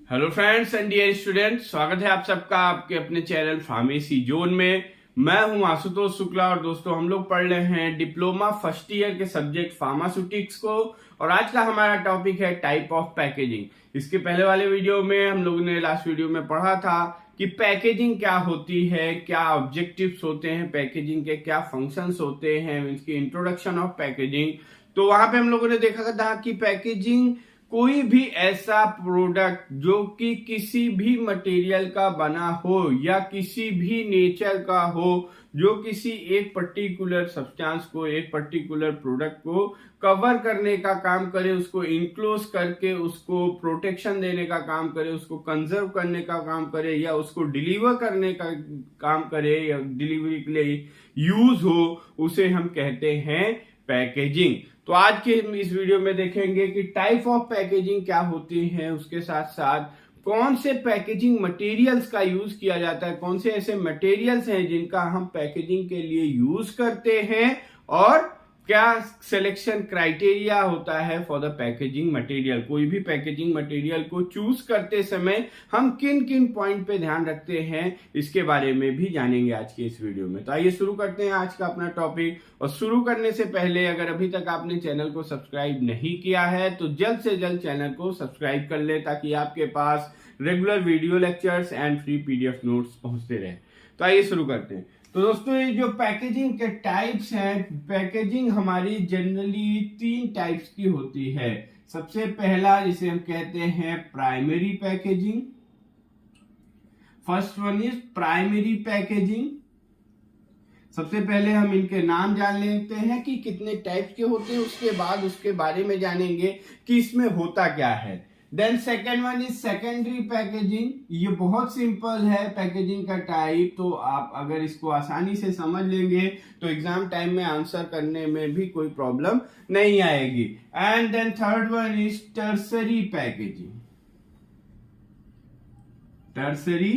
Hello friends and dear student, स्वागत है आप सबका आपके अपने चैनल फार्मेसी जोन में। मैं हूं आशुतोष शुक्ला और दोस्तों हम लोग पढ़ रहे हैं डिप्लोमा फर्स्ट ईयर के सब्जेक्ट फार्मास्यूटिक्स को। और आज का हमारा टॉपिक है टाइप ऑफ पैकेजिंग। इसके पहले वाले वीडियो में हम लोगों ने लास्ट वीडियो में पढ़ा था कि पैकेजिंग क्या होती है, क्या ऑब्जेक्टिव्स होते हैं पैकेजिंग के, क्या फंक्शंस होते हैं, इसकी इंट्रोडक्शन ऑफ पैकेजिंग। तो वहां पे हम लोगों ने देखा था कि पैकेजिंग कोई भी ऐसा प्रोडक्ट जो कि किसी भी मटेरियल का बना हो या किसी भी नेचर का हो, जो किसी एक पर्टिकुलर सब्सटेंस को, एक पर्टिकुलर प्रोडक्ट को कवर करने का काम करे, उसको इनक्लोज करके उसको प्रोटेक्शन देने का काम करे, उसको कंजर्व करने का काम करे या उसको डिलीवर करने का काम करे या डिलीवरी के लिए यूज हो, उसे हम कहते हैं पैकेजिंग। तो आज के इस वीडियो में देखेंगे कि टाइप ऑफ पैकेजिंग क्या होती है, उसके साथ साथ कौन से पैकेजिंग मटेरियल्स का यूज किया जाता है, कौन से ऐसे मटेरियल्स हैं जिनका हम पैकेजिंग के लिए यूज करते हैं और क्या सिलेक्शन क्राइटेरिया होता है फॉर द पैकेजिंग मटेरियल। कोई भी पैकेजिंग मटेरियल को चूज करते समय हम किन किन पॉइंट पे ध्यान रखते हैं, इसके बारे में भी जानेंगे आज के इस वीडियो में। तो आइए शुरू करते हैं आज का अपना टॉपिक। और शुरू करने से पहले अगर अभी तक आपने चैनल को सब्सक्राइब नहीं किया है तो जल्द से जल्द चैनल को सब्सक्राइब कर ले, ताकि आपके पास regular video lectures and free PDF notes पहुंचते रहे। तो आइए शुरू करते हैं। तो दोस्तों ये जो पैकेजिंग के टाइप्स हैं, पैकेजिंग हमारी जनरली 3 टाइप्स की होती है। सबसे पहला जिसे हम कहते हैं primary packaging. First one is primary packaging. सबसे पहले हम इनके नाम जान लेते हैं कि कितने टाइप्स के होते हैं, उसके बाद उसके बारे में जानेंगे कि इसमें होता क्या है। Then second one is secondary packaging. ये बहुत सिंपल है पैकेजिंग का टाइप, तो आप अगर इसको आसानी से समझ लेंगे तो एग्जाम टाइम में आंसर करने में भी कोई प्रॉब्लम नहीं आएगी। And then third one is tertiary packaging. Tertiary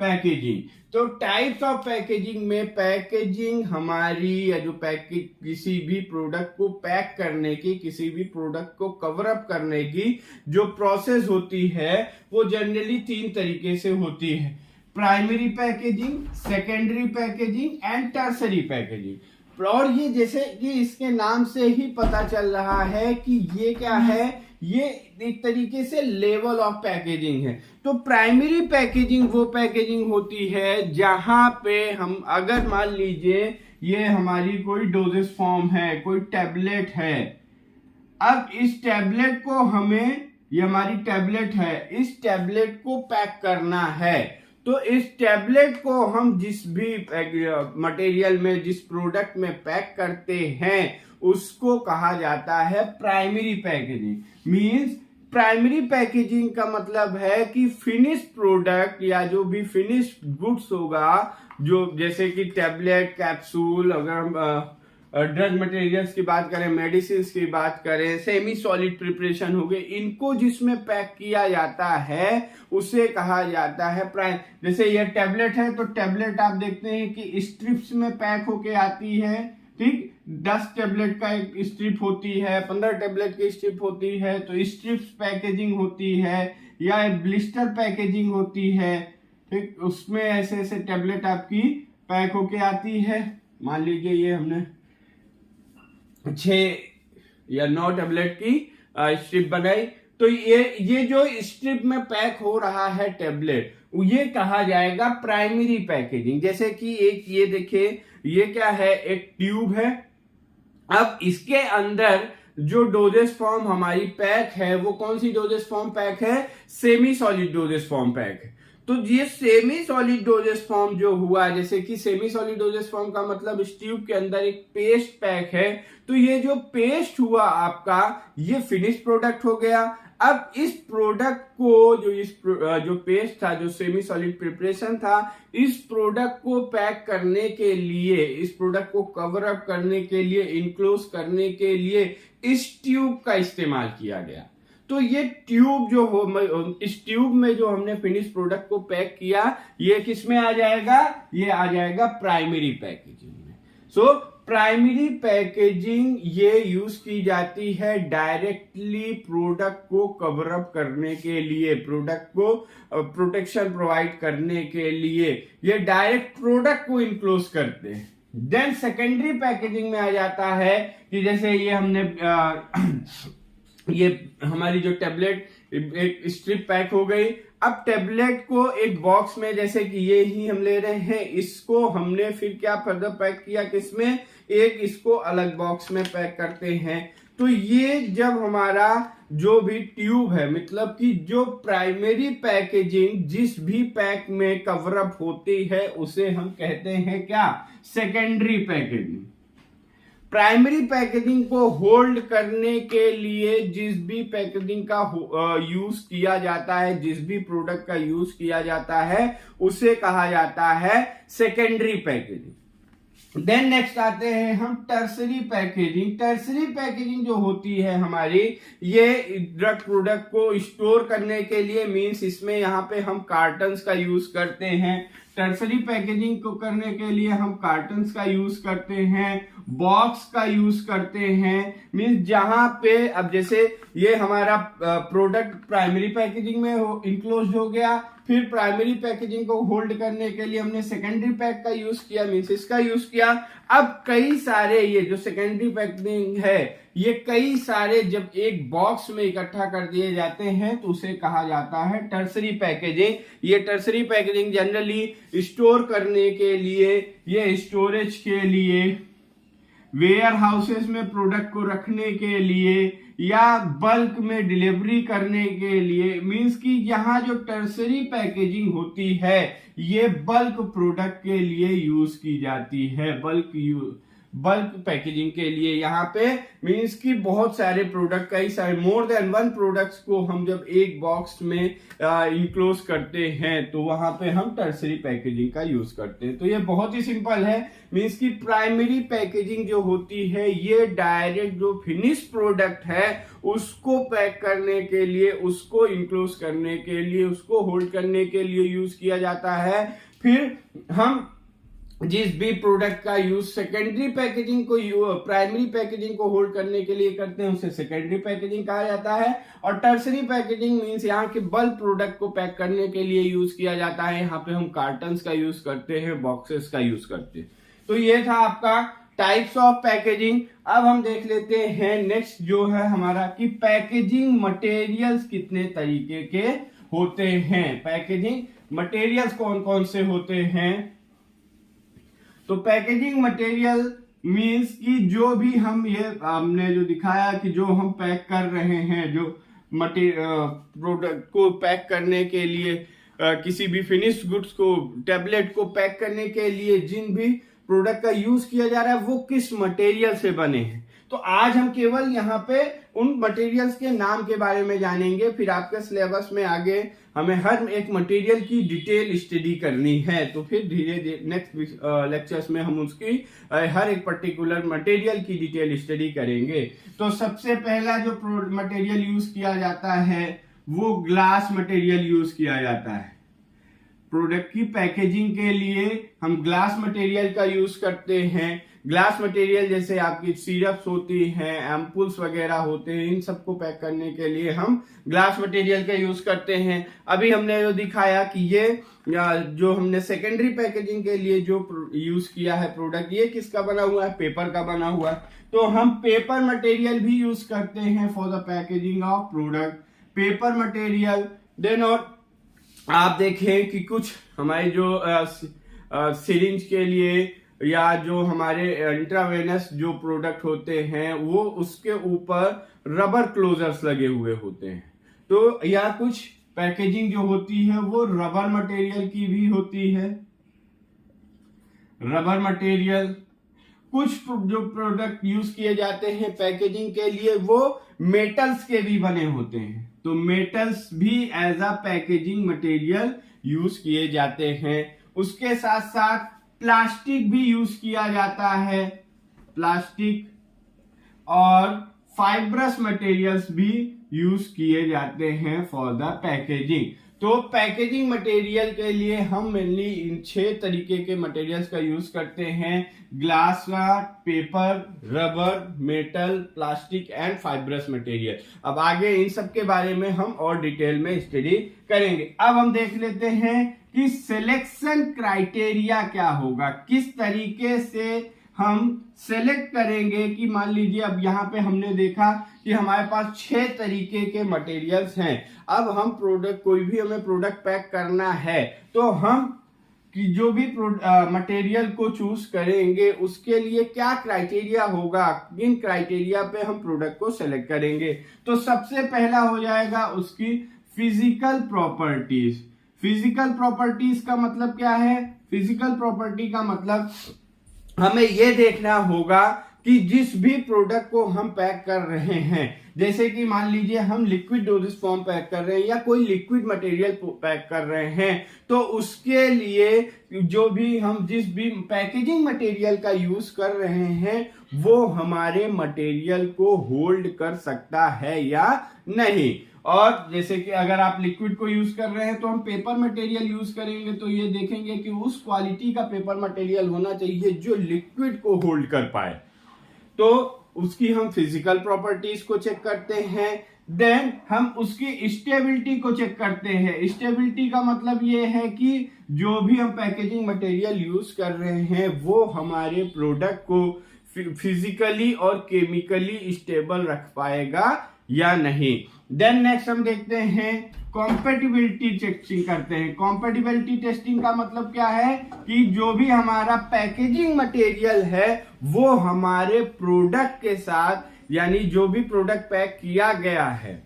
packaging. तो टाइप्स ऑफ पैकेजिंग में पैकेजिंग हमारी या जो पैकेज किसी भी प्रोडक्ट को पैक करने की, किसी भी प्रोडक्ट को कवर अप करने की जो प्रोसेस होती है वो जनरली 3 तरीके से होती है। Primary packaging, secondary packaging and tertiary packaging. और ये जैसे कि इसके नाम से ही पता चल रहा है कि ये क्या है, ये एक तरीके से लेवल ऑफ पैकेजिंग है। तो प्राइमरी पैकेजिंग वो पैकेजिंग होती है जहां पे हम, अगर मान लीजिए ये हमारी कोई डोजेस फॉर्म है, कोई टैबलेट है। अब इस टैबलेट को हमें, ये हमारी टैबलेट है, इस टैबलेट को पैक करना है। तो इस टैबलेट को हम जिस भी मटेरियल में, जिस प्रोडक्ट में पैक करते हैं उसको कहा जाता है primary packaging. Means primary packaging का मतलब है कि फिनिश प्रोडक्ट या जो भी फिनिश गुड्स होगा, जो जैसे कि टैबलेट, कैप्सूल, अगर हम ड्रग मटेरियल्स की बात करें, मेडिसिन की बात करें, सेमी सॉलिड प्रिपरेशन हो गए, इनको जिसमें पैक किया जाता है उसे कहा जाता है जैसे ये टैबलेट है तो टैबलेट आप देखते हैं कि स्ट्रिप्स में पैक होके आती है। ठीक, 10 टैबलेट का एक स्ट्रिप होती है, 15 टैबलेट की स्ट्रिप होती है, तो स्ट्रिप्स पैकेजिंग होती है या ब्लिस्टर पैकेजिंग होती है। ठीक, उसमें ऐसे ऐसे टैबलेट आपकी पैक होके आती है। मान लीजिए ये हमने 6 या 9 टैबलेट की स्ट्रिप बनाई, तो ये जो स्ट्रिप में पैक हो रहा है टैबलेट, ये कहा जाएगा प्राइमरी पैकेजिंग। जैसे कि एक ये देखिए, ये क्या है, एक ट्यूब है। अब इसके अंदर जो डोजेस फॉर्म हमारी पैक है वो कौन सी डोजेस फॉर्म पैक है, semi solid doses form pack है। तो ये सेमी सॉलिड डोजेस फॉर्म जो हुआ, जैसे कि सेमी सॉलिड डोजेस फॉर्म का मतलब इस ट्यूब के अंदर एक पेस्ट पैक है, तो ये जो पेस्ट हुआ आपका, ये फिनिश प्रोडक्ट हो गया। अब इस प्रोडक्ट को जो पेस्ट था, जो सेमी सॉलिड प्रिपरेशन था, इस प्रोडक्ट को पैक करने के लिए, इस प्रोडक्ट को कवर अप करने के लिए, इनक्लोज करने के लिए इस ट्यूब का इस्तेमाल किया गया। तो ये ट्यूब जो हो, इस ट्यूब में जो हमने फिनिश प्रोडक्ट को पैक किया, ये किस में आ जाएगा, ये आ जाएगा प्राइमरी पैकेजिंग में। सो प्राइमरी पैकेजिंग ये यूज की जाती है डायरेक्टली प्रोडक्ट को कवर अप करने के लिए, प्रोडक्ट को प्रोटेक्शन प्रोवाइड करने के लिए, ये डायरेक्ट प्रोडक्ट को इनक्लोज करते हैं। देन सेकेंडरी पैकेजिंग में आ जाता है कि जैसे ये हमने ये हमारी जो टेबलेट एक स्ट्रिप पैक हो गई। अब टेबलेट को एक बॉक्स में, जैसे कि ये ही हम ले रहे हैं, इसको हमने फिर क्या फर्दर पैक किया, किसमें, एक इसको अलग बॉक्स में पैक करते हैं। तो ये जब हमारा जो भी ट्यूब है, मतलब कि जो प्राइमरी पैकेजिंग जिस भी पैक में कवर अप होती है उसे हम कहते हैं क्या, सेकेंडरी पैकेजिंग। प्राइमरी पैकेजिंग को होल्ड करने के लिए जिस भी पैकेजिंग का यूज किया जाता है, जिस भी प्रोडक्ट का यूज किया जाता है उसे कहा जाता है सेकेंडरी पैकेजिंग। देन नेक्स्ट आते हैं हम टर्सरी पैकेजिंग। टर्सरी पैकेजिंग जो होती है हमारी, ये ड्रग प्रोडक्ट को स्टोर करने के लिए, मींस इसमें यहाँ पे हम कार्टन्स का यूज करते हैं। टर्सरी पैकेजिंग को करने के लिए हम कार्टन्स का यूज करते हैं, बॉक्स का यूज करते हैं। मींस जहां पे अब जैसे ये हमारा प्रोडक्ट प्राइमरी पैकेजिंग में इंक्लोज हो गया, फिर प्राइमरी पैकेजिंग को होल्ड करने के लिए हमने सेकेंडरी पैक का यूज किया, मींस इसका यूज किया। अब कई सारे ये जो सेकेंडरी पैकेजिंग है, ये कई सारे जब एक बॉक्स में इकट्ठा कर दिए जाते हैं तो उसे कहा जाता है टर्सरी पैकेजिंग। ये टर्सरी पैकेजिंग जनरली स्टोर करने के लिए, ये स्टोरेज के लिए, वेयर हाउसेस में प्रोडक्ट को रखने के लिए, या बल्क में डिलीवरी करने के लिए। मींस कि यहाँ जो टर्सरी पैकेजिंग होती है ये बल्क प्रोडक्ट के लिए यूज की जाती है, बल्क पैकेजिंग के लिए। यहाँ पे मींस कि बहुत सारे प्रोडक्ट, कई सारे मोर देन वन प्रोडक्ट्स को हम जब एक बॉक्स में इंक्लोज करते हैं तो वहां पे हम टर्सरी पैकेजिंग का यूज करते हैं। तो ये बहुत ही सिंपल है। मींस कि प्राइमरी पैकेजिंग जो होती है ये डायरेक्ट जो फिनिश प्रोडक्ट है उसको पैक करने के लिए, उसको इंक्लोज करने के लिए, उसको होल्ड करने के लिए यूज किया जाता है। फिर हम जिस भी प्रोडक्ट का यूज सेकेंडरी पैकेजिंग को प्राइमरी पैकेजिंग को होल्ड करने के लिए करते हैं उसे सेकेंडरी पैकेजिंग कहा जाता है। और टर्सरी पैकेजिंग मींस यहाँ के बल्क प्रोडक्ट को पैक करने के लिए यूज किया जाता है। यहाँ पे हम कार्टन्स का यूज करते हैं, बॉक्सेस का यूज करते हैं। तो ये था आपका टाइप्स ऑफ पैकेजिंग। अब हम देख लेते हैं नेक्स्ट जो है हमारा कि पैकेजिंग मटेरियल्स कितने तरीके के होते हैं। पैकेजिंग मटेरियल्स कौन कौन से होते हैं। तो पैकेजिंग मटेरियल मींस कि जो भी हम ये हमने जो दिखाया कि जो हम पैक कर रहे हैं, जो प्रोडक्ट को पैक करने के लिए, किसी भी फिनिश गुड्स को, टेबलेट को पैक करने के लिए जिन भी प्रोडक्ट का यूज किया जा रहा है वो किस मटेरियल से बने हैं। तो आज हम केवल यहाँ पे उन मटेरियल्स के नाम के बारे में जानेंगे। फिर आपके सिलेबस में आगे हमें हर एक मटेरियल की डिटेल स्टडी करनी है। तो फिर धीरे धीरे नेक्स्ट लेक्चर्स में हम उसकी हर एक पर्टिकुलर मटेरियल की डिटेल स्टडी करेंगे। तो सबसे पहला जो मटेरियल यूज किया जाता है वो ग्लास मटेरियल यूज किया जाता है। प्रोडक्ट की पैकेजिंग के लिए हम ग्लास मटेरियल का यूज करते हैं। ग्लास मटेरियल जैसे आपकी सिरप्स होती हैं, एम्पुल्स वगैरह होते हैं, इन सबको पैक करने के लिए हम ग्लास मटेरियल का यूज करते हैं। अभी हमने जो दिखाया कि ये जो हमने सेकेंडरी पैकेजिंग के लिए जो यूज किया है प्रोडक्ट, ये किसका बना हुआ है, पेपर का बना हुआ है। तो हम पेपर मटेरियल भी यूज करते हैं for the packaging of product, paper material. Then और आप देखें कि कुछ हमारे जो सिरिंज के लिए या जो हमारे इंट्रावेनस जो प्रोडक्ट होते हैं वो उसके ऊपर रबर क्लोजर्स लगे हुए होते हैं। तो या कुछ पैकेजिंग जो होती है वो रबर मटेरियल की भी होती है। रबर मटेरियल, कुछ जो प्रोडक्ट यूज किए जाते हैं पैकेजिंग के लिए वो मेटल्स के भी बने होते हैं। तो मेटल्स भी as a packaging material use किए जाते हैं। उसके साथ साथ प्लास्टिक भी यूज किया जाता है, प्लास्टिक और फाइब्रस मटेरियल्स भी यूज किए जाते हैं फॉर द पैकेजिंग। तो पैकेजिंग मटेरियल के लिए हम मेनली इन 6 तरीके के मटेरियल्स का यूज करते हैं: ग्लास का, paper, rubber, metal, plastic and fibrous material. अब आगे इन सब के बारे में हम और डिटेल में स्टडी करेंगे। अब हम देख लेते हैं कि सिलेक्शन क्राइटेरिया क्या होगा, किस तरीके से हम सेलेक्ट करेंगे। कि मान लीजिए अब यहाँ पे हमने देखा कि हमारे पास 6 तरीके के मटेरियल्स हैं। अब हम कोई भी हमें प्रोडक्ट पैक करना है तो हम कि जो भी मटेरियल को चूज करेंगे उसके लिए क्या क्राइटेरिया होगा, इन क्राइटेरिया पे हम प्रोडक्ट को सेलेक्ट करेंगे। तो सबसे पहला हो जाएगा उसकी फिजिकल प्रॉपर्टीज। फिजिकल प्रॉपर्टीज का मतलब क्या है? फिजिकल प्रॉपर्टी का मतलब हमें यह देखना होगा कि जिस भी प्रोडक्ट को हम पैक कर रहे हैं, जैसे कि मान लीजिए हम लिक्विड डोसेज फॉर्म पैक कर रहे हैं या कोई लिक्विड मटेरियल पैक कर रहे हैं, तो उसके लिए जो भी हम जिस भी पैकेजिंग मटेरियल का यूज कर रहे हैं वो हमारे मटेरियल को होल्ड कर सकता है या नहीं। और जैसे कि अगर आप लिक्विड को यूज कर रहे हैं तो हम पेपर मटेरियल यूज करेंगे, तो ये देखेंगे कि उस क्वालिटी का पेपर मटेरियल होना चाहिए जो लिक्विड को होल्ड कर पाए। तो उसकी हम फिजिकल प्रॉपर्टीज को चेक करते हैं। देन हम उसकी स्टेबिलिटी को चेक करते हैं। स्टेबिलिटी का मतलब ये है कि जो भी हम पैकेजिंग मटेरियल यूज कर रहे हैं वो हमारे प्रोडक्ट को फिजिकली और केमिकली स्टेबल रख पाएगा या नहीं। देन नेक्स्ट हम देखते हैं कॉम्पेटिबिलिटी टेस्टिंग करते हैं। कॉम्पेटिबिलिटी टेस्टिंग का मतलब क्या है कि जो भी हमारा पैकेजिंग मटेरियल है वो हमारे प्रोडक्ट के साथ, यानी जो भी प्रोडक्ट पैक किया गया है,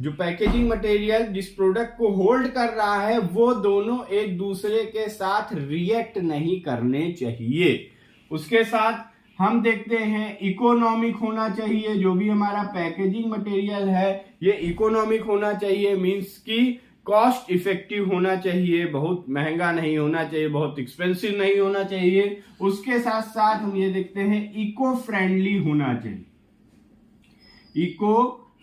जो पैकेजिंग मटेरियल जिस प्रोडक्ट को होल्ड कर रहा है वो दोनों एक दूसरे के साथ रिएक्ट नहीं करने चाहिए। उसके साथ हम देखते हैं इकोनॉमिक होना चाहिए। जो भी हमारा पैकेजिंग मटेरियल है ये इकोनॉमिक होना चाहिए, मींस कि कॉस्ट इफेक्टिव होना चाहिए, बहुत महंगा नहीं होना चाहिए, बहुत एक्सपेंसिव नहीं होना चाहिए। उसके साथ साथ हम ये देखते हैं इको फ्रेंडली होना चाहिए। इको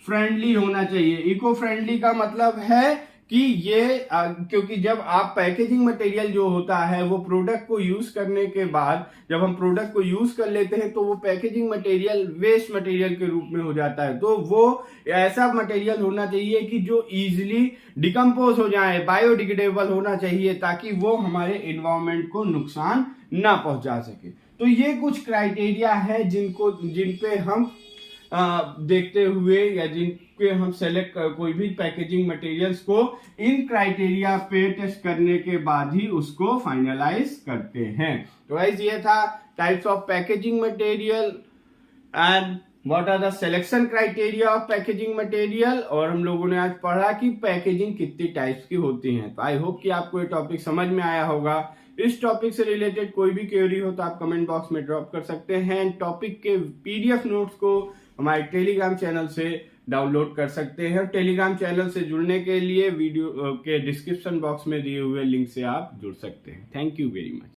फ्रेंडली होना चाहिए। इको फ्रेंडली का मतलब है कि ये क्योंकि जब आप पैकेजिंग मटेरियल जो होता है वो प्रोडक्ट को यूज करने के बाद जब हम प्रोडक्ट को यूज कर लेते हैं तो वो पैकेजिंग मटेरियल वेस्ट मटेरियल के रूप में हो जाता है। तो वो ऐसा मटेरियल होना चाहिए कि जो इजीली डिकम्पोज हो जाए, बायोडिग्रेडेबल होना चाहिए, ताकि वो हमारे एनवायरमेंट को नुकसान ना पहुंचा सके। तो ये कुछ क्राइटेरिया है जिन पे हम देखते हुए या जिनके हम सेलेक्ट कोई भी पैकेजिंग मटेरियल्स को इन क्राइटेरिया पे टेस्ट करने के बाद ही उसको फाइनलाइज करते हैं। तो गाइस ये था types of packaging material and what are the selection criteria of packaging material. और हम लोगों ने आज पढ़ा कि पैकेजिंग कितनी टाइप्स की होती हैं। तो आई होप कि आपको ये टॉपिक समझ में आया होगा। इस टॉपिक से रिलेटेड कोई भी क्वेरी हो तो आप कमेंट बॉक्स में ड्रॉप कर सकते हैं। टॉपिक के पीडीएफ नोट्स को हमारे टेलीग्राम चैनल से डाउनलोड कर सकते हैं। टेलीग्राम चैनल से जुड़ने के लिए वीडियो के डिस्क्रिप्शन बॉक्स में दिए हुए लिंक से आप जुड़ सकते हैं। Thank you very much.